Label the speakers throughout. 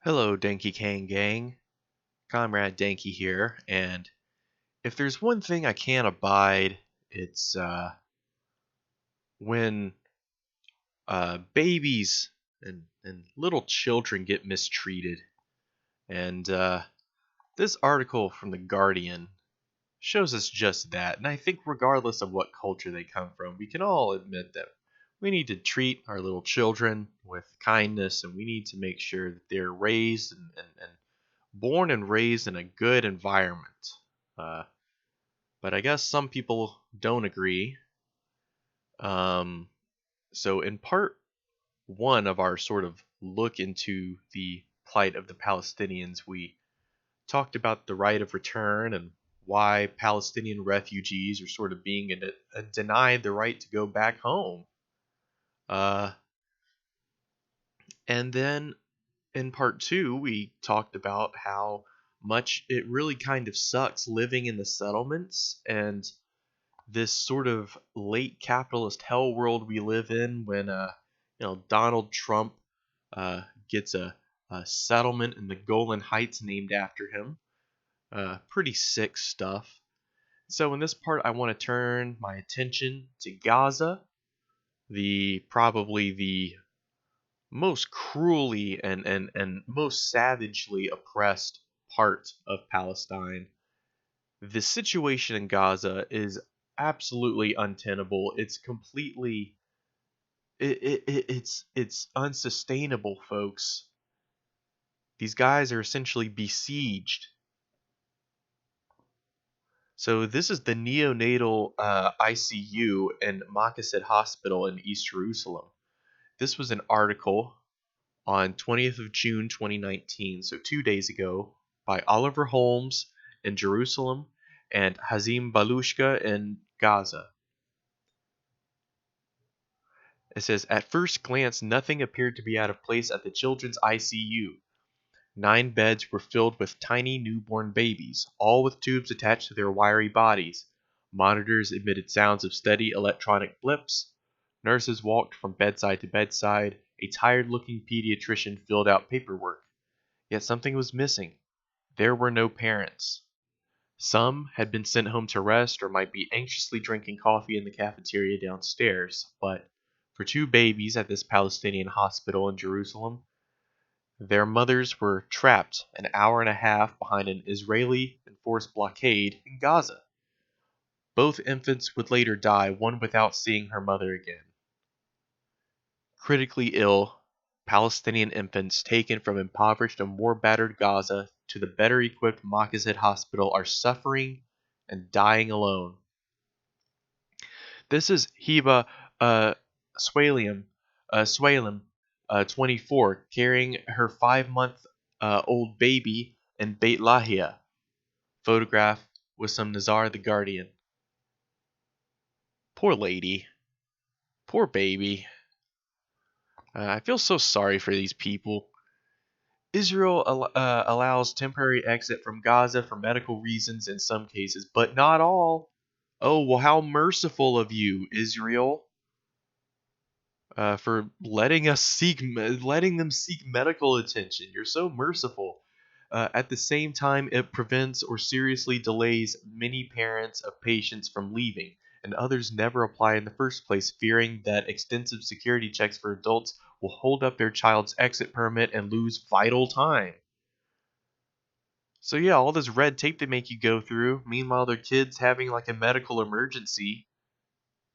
Speaker 1: Hello, Danky Kang Gang. Comrade Danky here, and if there's one thing I can't abide, it's when babies and little children get mistreated. And this article from The Guardian shows us just that. And I think, regardless of what culture they come from, we can all admit that we need to treat our little children with kindness, and we need to make sure that they're raised and born and raised in a good environment. Uh, but I guess some people don't agree. Um, so, in part one of our sort of look into the plight of the Palestinians, we talked about the right of return and why Palestinian refugees are sort of being denied the right to go back home. Uh, and then in part two, we talked about how much it really kind of sucks living in the settlements and this sort of late capitalist hell world we live in when Donald Trump gets a settlement in the Golan Heights named after him. Pretty sick stuff. So in this part, I want to turn my attention to Gaza, the probably the most cruelly and most savagely oppressed part of Palestine. The situation in Gaza is absolutely untenable. It's completely it's unsustainable, folks. These guys are essentially besieged. So this is the neonatal ICU in Makassar Hospital in East Jerusalem. This was an article on 20th of June 2019, so 2 days ago, by Oliver Holmes in Jerusalem and Hazim Balushka in Gaza. It says, at first glance, nothing appeared to be out of place at the children's ICU. 9 beds were filled with tiny newborn babies, all with tubes attached to their wiry bodies. Monitors emitted sounds of steady electronic blips. Nurses walked from bedside to bedside. A tired-looking pediatrician filled out paperwork. Yet something was missing. There were no parents. Some had been sent home to rest or might be anxiously drinking coffee in the cafeteria downstairs, but for 2 babies at this Palestinian hospital in Jerusalem, their mothers were trapped an hour and a half behind an Israeli enforced blockade in Gaza. Both infants would later die, one without seeing her mother again. Critically ill Palestinian infants taken from impoverished and war-battered Gaza to the better-equipped Makassar hospital are suffering and dying alone. This is Hiba Swalem, Swalem 24, carrying her 5-month old baby in Beit Lahia. Photograph with some Nazar the Guardian. Poor lady. Poor baby. I feel so sorry for these people. Israel allows temporary exit from Gaza for medical reasons in some cases, but not all. Oh, well, how merciful of you, Israel, for letting them seek medical attention. You're so merciful. At the same time, it prevents or seriously delays many parents of patients from leaving, and others never apply in the first place, fearing that extensive security checks for adults will hold up their child's exit permit and lose vital time. So yeah, all this red tape they make you go through. Meanwhile, their kid's having like a medical emergency.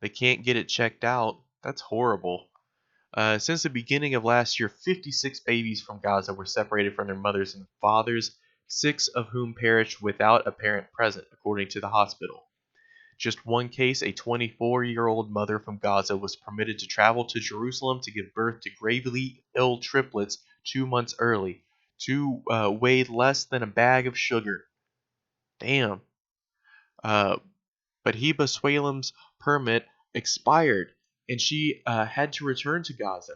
Speaker 1: They can't get it checked out. That's horrible. Since the beginning of last year, 56 babies from Gaza were separated from their mothers and fathers, 6 of whom perished without a parent present, according to the hospital. Just one case, a 24-year-old mother from Gaza was permitted to travel to Jerusalem to give birth to gravely ill triplets 2 months early. Two weighed less than a bag of sugar. Damn. Uh, but Heba Swalem's permit expired, and she had to return to Gaza.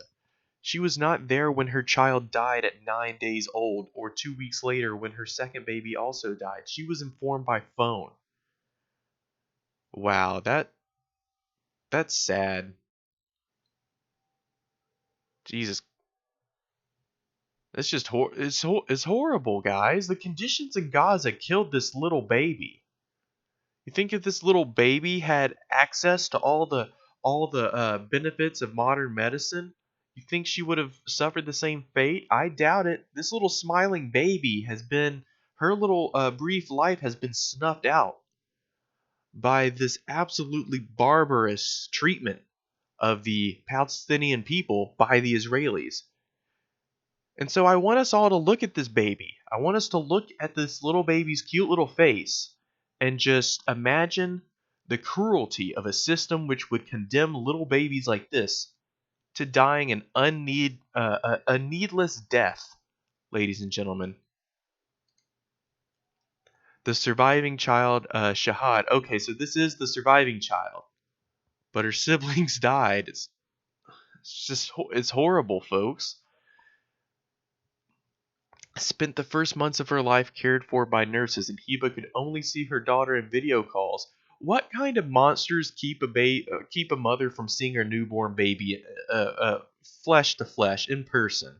Speaker 1: She was not there when her child died at 9 days old, or 2 weeks later when her second baby also died. She was informed by phone. Wow, that's sad. Jesus, It's just it's horrible, guys. The conditions in Gaza killed this little baby. You think if this little baby had access to all the benefits of modern medicine, you think she would have suffered the same fate? I doubt it. This little smiling baby has been her little brief life has been snuffed out by this absolutely barbarous treatment of the Palestinian people by the Israelis. And so I want us all to look at this baby. I want us to look at this little baby's cute little face and just imagine the cruelty of a system which would condemn little babies like this to dying a needless death, ladies and gentlemen. The surviving child, Shahad. Okay, so this is the surviving child, but her siblings died. It's horrible, folks. Spent the first months of her life cared for by nurses, and Heba could only see her daughter in video calls. What kind of monsters keep a mother from seeing her newborn baby flesh to flesh in person?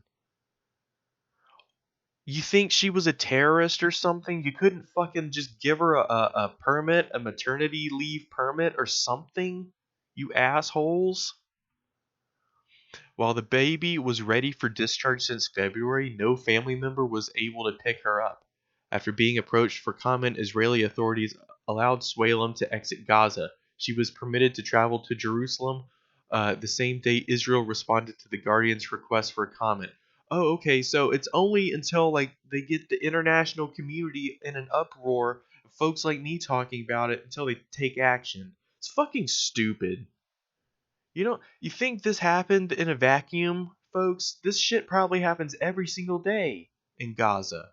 Speaker 1: You think she was a terrorist or something? You couldn't fucking just give her a permit, a maternity leave permit or something? You assholes. While the baby was ready for discharge since February, no family member was able to pick her up. After being approached for comment, Israeli authorities allowed Swalim to exit Gaza. She was permitted to travel to Jerusalem the same day Israel responded to the Guardian's request for a comment. Oh, okay, so it's only until like they get the international community in an uproar, folks like me talking about it, until they take action. It's fucking stupid. You think this happened in a vacuum, folks? This shit probably happens every single day in Gaza.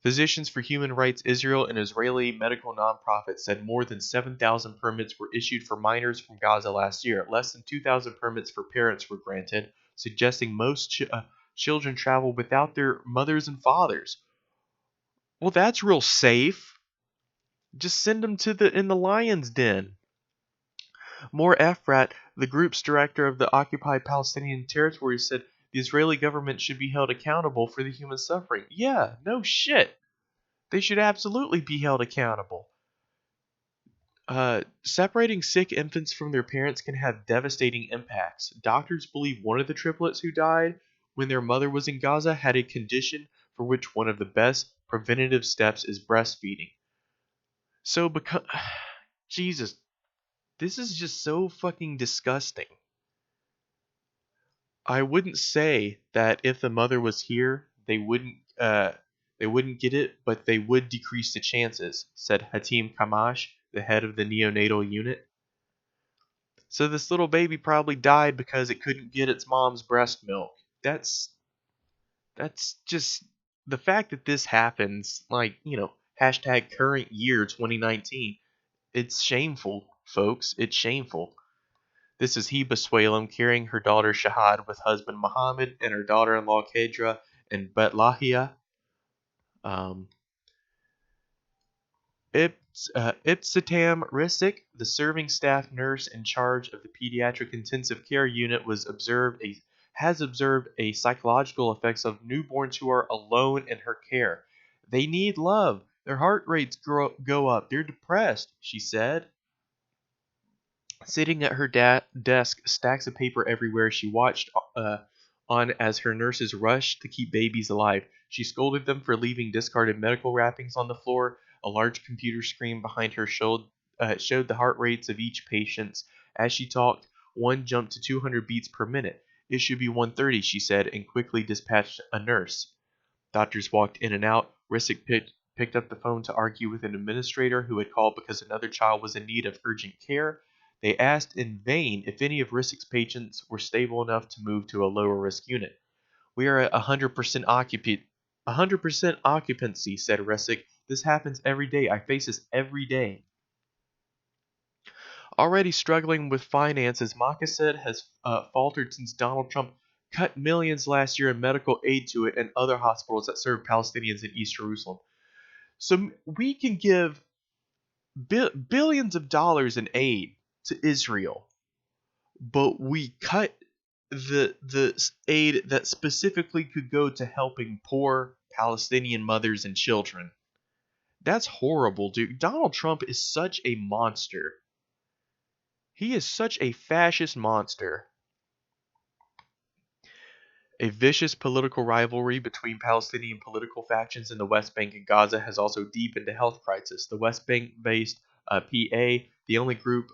Speaker 1: Physicians for Human Rights Israel, an Israeli medical nonprofit, said more than 7,000 permits were issued for minors from Gaza last year. Less than 2,000 permits for parents were granted, suggesting most children travel without their mothers and fathers. Well, that's real safe. Just send them to the lion's den. Mor Efrat, the group's director of the occupied Palestinian territory, said the Israeli government should be held accountable for the human suffering. Yeah, no shit. They should absolutely be held accountable. Separating sick infants from their parents can have devastating impacts. Doctors believe one of the triplets who died when their mother was in Gaza had a condition for which one of the best preventative steps is breastfeeding. So, because Jesus, this is just so fucking disgusting. I wouldn't say that if the mother was here, they wouldn't get it, but they would decrease the chances," said Hatim Kamash, the head of the neonatal unit. So this little baby probably died because it couldn't get its mom's breast milk. That's just the fact that this happens, like, hashtag current year 2019. It's shameful, folks. It's shameful. This is Heba Swalim carrying her daughter Shahad with husband Muhammad and her daughter-in-law Kedra and Betlahia. Ipsitam Risik, the serving staff nurse in charge of the pediatric intensive care unit, has observed a psychological effects of newborns who are alone in her care. They need love. Their heart rates go up. They're depressed, she said. Sitting at her desk, stacks of paper everywhere, she watched on as her nurses rushed to keep babies alive. She scolded them for leaving discarded medical wrappings on the floor. A large computer screen behind her showed the heart rates of each patient. As she talked, one jumped to 200 beats per minute. It should be 130, she said, and quickly dispatched a nurse. Doctors walked in and out. Rissick picked up the phone to argue with an administrator who had called because another child was in need of urgent care. They asked in vain if any of Rissick's patients were stable enough to move to a lower risk unit. "We are at 100% 100% occupancy," said Rissick. "This happens every day. I face this every day." Already struggling with finances, Makassar has faltered since Donald Trump cut millions last year in medical aid to it and other hospitals that serve Palestinians in East Jerusalem. So we can give billions of dollars in aid to Israel, but we cut the aid that specifically could go to helping poor Palestinian mothers and children. That's horrible, dude. Donald Trump is such a monster. He is such a fascist monster. A vicious political rivalry between Palestinian political factions in the West Bank and Gaza has also deepened the health crisis. The West Bank-based PA, the only group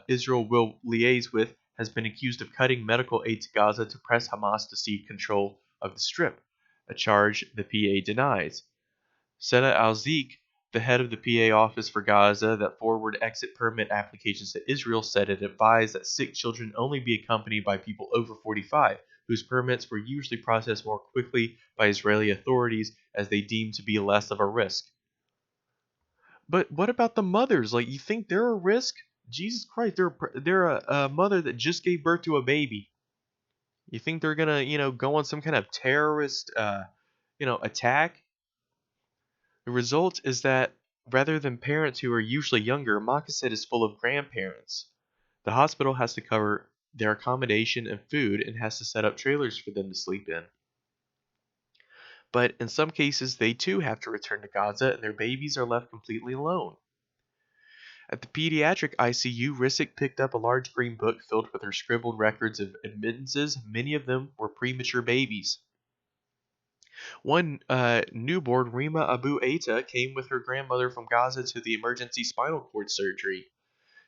Speaker 1: Israel will liaise with, has been accused of cutting medical aid to Gaza to press Hamas to cede control of the Strip, a charge the PA denies. Seda Al-Zik, the head of the PA office for Gaza that forward exit permit applications to Israel, said it advised that sick children only be accompanied by people over 45, whose permits were usually processed more quickly by Israeli authorities as they deemed to be less of a risk. But what about the mothers? Like, you think they're a risk? Jesus Christ, they're a mother that just gave birth to a baby. You think they're gonna, go on some kind of terrorist, attack? The result is that rather than parents who are usually younger, Makassar is full of grandparents. The hospital has to cover their accommodation and food and has to set up trailers for them to sleep in. But in some cases, they too have to return to Gaza and their babies are left completely alone. At the pediatric ICU, Risick picked up a large green book filled with her scribbled records of admittances. Many of them were premature babies. One newborn, Rima Abu Aita, came with her grandmother from Gaza to the emergency spinal cord surgery.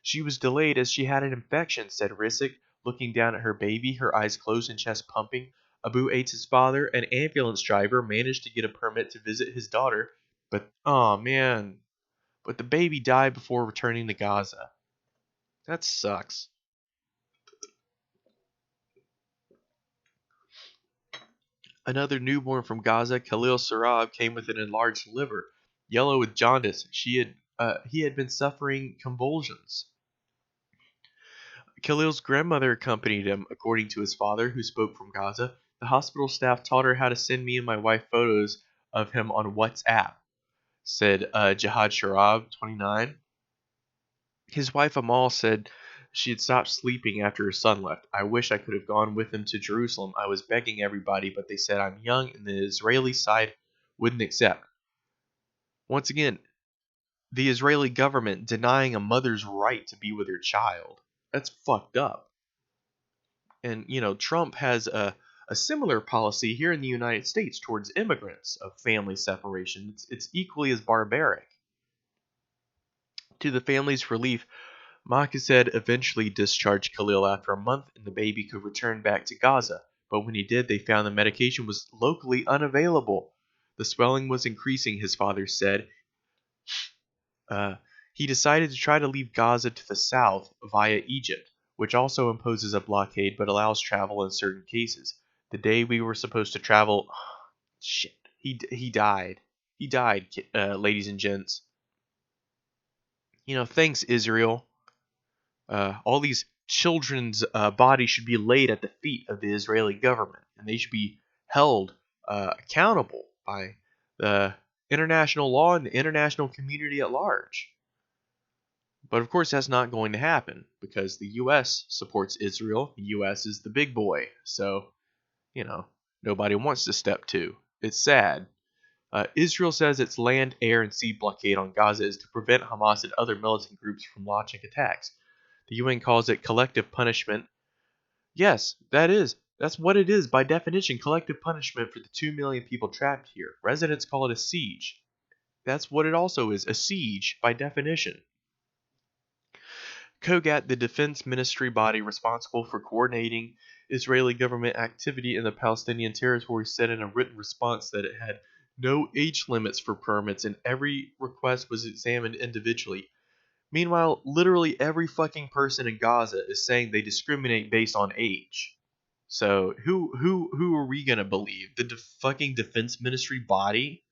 Speaker 1: She was delayed as she had an infection, said Risick, looking down at her baby, her eyes closed and chest pumping. Abu Aita's father, an ambulance driver, managed to get a permit to visit his daughter, but oh man, but the baby died before returning to Gaza. That sucks. Another newborn from Gaza, Khalil Sarab, came with an enlarged liver, yellow with jaundice. He had been suffering convulsions. Khalil's grandmother accompanied him, according to his father, who spoke from Gaza. The hospital staff taught her how to send me and my wife photos of him on WhatsApp, said Jihad Sharab, 29. His wife Amal said she had stopped sleeping after her son left. I wish I could have gone with him to Jerusalem. I was begging everybody, but they said I'm young and the Israeli side wouldn't accept. Once again, the Israeli government denying a mother's right to be with her child. That's fucked up. And, Trump has a similar policy here in the United States towards immigrants of family separation. It's equally as barbaric. To the family's relief, Maqased eventually discharged Khalil after a month and the baby could return back to Gaza. But when he did, they found the medication was locally unavailable. The swelling was increasing, his father said. He decided to try to leave Gaza to the south via Egypt, which also imposes a blockade but allows travel in certain cases. The day we were supposed to travel, shit, he died. He died, ladies and gents. Thanks, Israel. All these children's bodies should be laid at the feet of the Israeli government, and they should be held accountable by the international law and the international community at large. But of course, that's not going to happen because the U.S. supports Israel. The U.S. is the big boy, so nobody wants to step to. It's sad. Israel says its land, air, and sea blockade on Gaza is to prevent Hamas and other militant groups from launching attacks. The UN calls it collective punishment. Yes, that's what it is by definition, collective punishment for the 2 million people trapped here. Residents call it a siege. That's what it also is, a siege by definition. Kogat, the defense ministry body responsible for coordinating Israeli government activity in the Palestinian territory, said in a written response that it had no age limits for permits and every request was examined individually. Meanwhile, literally every fucking person in Gaza is saying they discriminate based on age. So who are we gonna believe? The fucking defense ministry body?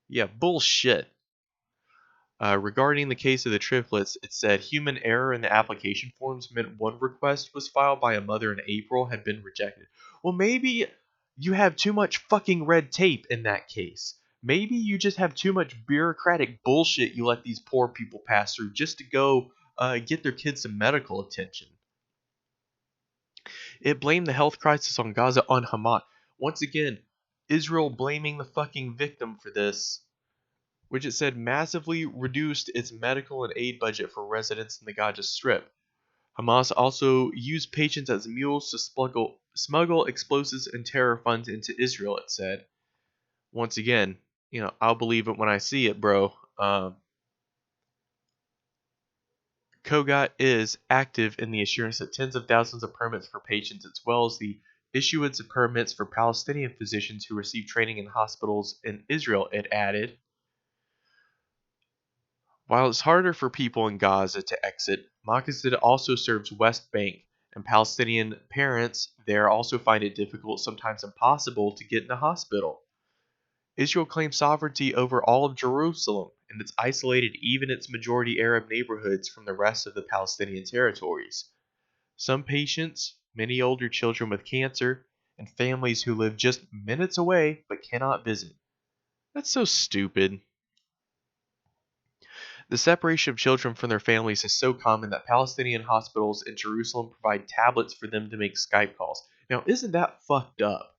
Speaker 1: Yeah, bullshit. Regarding the case of the triplets, it said human error in the application forms meant one request was filed by a mother in April had been rejected. Well, maybe you have too much fucking red tape in that case. Maybe you just have too much bureaucratic bullshit you let these poor people pass through just to go get their kids some medical attention. It blamed the health crisis on Gaza on Hamas. Once again, Israel blaming the fucking victim for this, which it said massively reduced its medical and aid budget for residents in the Gaza Strip. Hamas also used patients as mules to smuggle explosives and terror funds into Israel, it said. Once again, I'll believe it when I see it, bro. Kogat is active in the assurance of tens of thousands of permits for patients, as well as the issuance of permits for Palestinian physicians who receive training in hospitals in Israel, it added. While it's harder for people in Gaza to exit, Makazid also serves West Bank, and Palestinian parents there also find it difficult, sometimes impossible, to get in a hospital. Israel claims sovereignty over all of Jerusalem, and it's isolated even its majority Arab neighborhoods from the rest of the Palestinian territories. Some patients, many older children with cancer, and families who live just minutes away but cannot visit. That's so stupid. The separation of children from their families is so common that Palestinian hospitals in Jerusalem provide tablets for them to make Skype calls. Now, isn't that fucked up?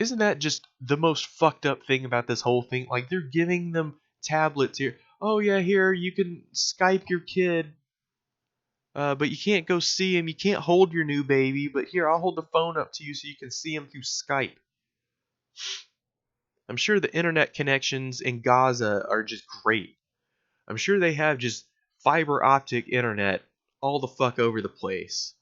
Speaker 1: Isn't that just the most fucked up thing about this whole thing? Like, they're giving them tablets here. Oh, yeah, here, you can Skype your kid, but you can't go see him. You can't hold your new baby, but here, I'll hold the phone up to you so you can see him through Skype. I'm sure the internet connections in Gaza are just great. I'm sure they have just fiber optic internet all the fuck over the place.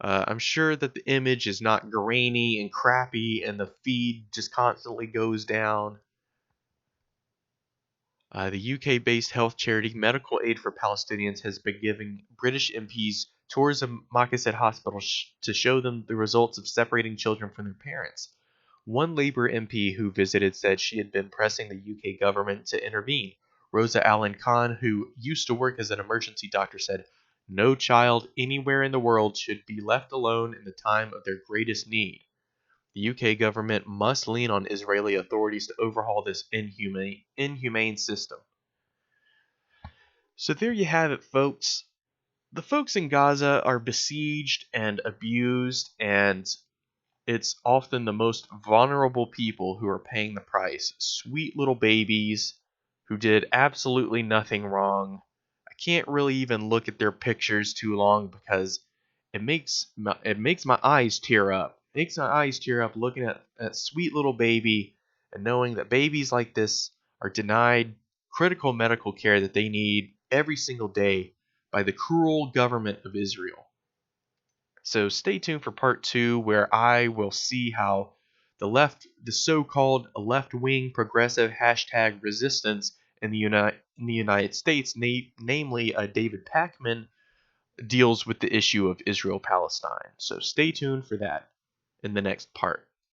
Speaker 1: I'm sure that the image is not grainy and crappy and the feed just constantly goes down. The UK-based health charity Medical Aid for Palestinians has been giving British MPs tours of Makasset Hospital to show them the results of separating children from their parents. One Labour MP who visited said she had been pressing the UK government to intervene. Rosa Allen Khan, who used to work as an emergency doctor, said, "No child anywhere in the world should be left alone in the time of their greatest need. The UK government must lean on Israeli authorities to overhaul this inhumane system." So there you have it, folks. The folks in Gaza are besieged and abused, and it's often the most vulnerable people who are paying the price. Sweet little babies who did absolutely nothing wrong. I can't really even look at their pictures too long because it makes my eyes tear up. It makes my eyes tear up looking at that sweet little baby and knowing that babies like this are denied critical medical care that they need every single day by the cruel government of Israel. So stay tuned for part 2, where I will see how the so-called left-wing progressive hashtag resistance in the United States, namely David Pakman, deals with the issue of Israel-Palestine. So stay tuned for that in the next part.